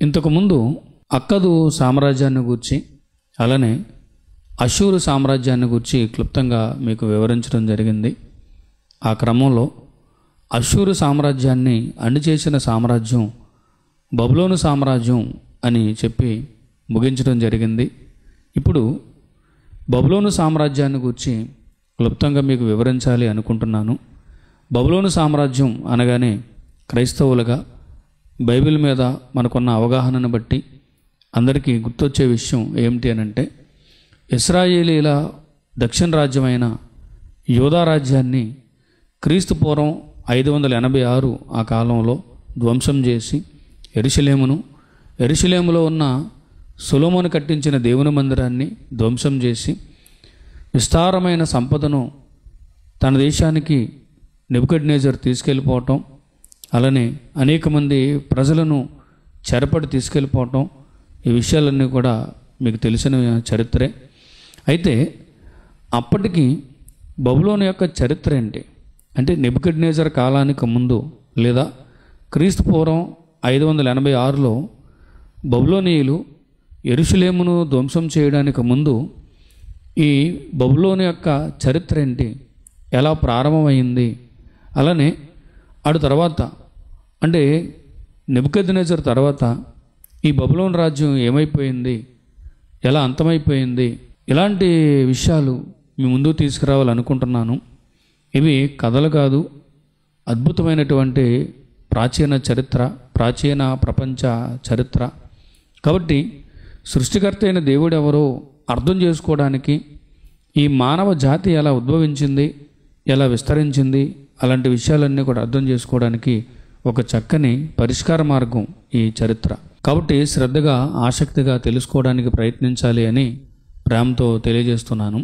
ఇంతకుముందు అక్కదు సామ్రాజ్యాన్ని గూర్చి అలానే అషూరు సామ్రాజ్యాన్ని గూర్చి క్లుప్తంగా మీకు వివరించడం జరిగింది. ఆ క్రమంలో అషూరు సామ్రాజ్యాన్ని అణిచేసిన సామ్రాజ్యం బబులోను సామ్రాజ్యం అని చెప్పి ముగించడం జరిగింది. ఇప్పుడు బబులోను సామ్రాజ్యాన్ని గూర్చి క్లుప్తంగా మీకు వివరించాలి అనుకుంటున్నాను. బబులోను సామ్రాజ్యం అనగానే క్రైస్తవులుగా బైబిల్ మీద మనకున్న అవగాహనను బట్టి అందరికీ గుర్తొచ్చే విషయం ఏమిటి అనంటే, ఇశ్రాయేలీల దక్షిణ రాజ్యమైన యూదా రాజ్యాన్ని క్రీస్తు పూర్వం 586 ఆ కాలంలో ధ్వంసం చేసి యెరూషలేములో ఉన్న సొలొమోను కట్టించిన దేవుని మందిరాన్ని ధ్వంసం చేసి విస్తారమైన సంపదను తన దేశానికి నెబుకద్నెజర్ తీసుకెళ్ళిపోవటం, అలానే అనేక మంది ప్రజలను చెరపడి తీసుకెళ్ళిపోవటం, ఈ విషయాలన్నీ కూడా మీకు తెలిసిన చరిత్రే. అయితే అప్పటికి బబులోను యొక్క చరిత్ర ఏంటి అంటే, నెబుకద్నెజర్ కాలానికి ముందు లేదా క్రీస్తు పూర్వం 586లో బబులోనీయులు యెరూషలేమును ధ్వంసం చేయడానికి ముందు ఈ బబులోను యొక్క చరిత్ర ఏంటి, ఎలా ప్రారంభమైంది, అలానే ఆడు తర్వాత అంటే నెబుకద్నెజర్ తర్వాత ఈ బబులోను రాజ్యం ఏమైపోయింది, ఎలా అంతమైపోయింది, ఇలాంటి విషయాలు మీ ముందు తీసుకురావాలనుకుంటున్నాను. ఇవి కథలు కాదు, అద్భుతమైనటువంటి ప్రాచీన చరిత్ర, ప్రాచీన ప్రపంచ చరిత్ర. కాబట్టి సృష్టికర్త అయిన దేవుడు ఎవరో అర్థం చేసుకోవడానికి, ఈ మానవ జాతి ఎలా ఉద్భవించింది, ఎలా విస్తరించింది, అలాంటి విషయాలన్నీ కూడా అర్థం చేసుకోవడానికి ఒక చక్కని పరిష్కార మార్గం ఈ చరిత్ర. కాబట్టి శ్రద్ధగా ఆసక్తిగా తెలుసుకోవడానికి ప్రయత్నించాలి అని ప్రేమతో తెలియజేస్తున్నాను.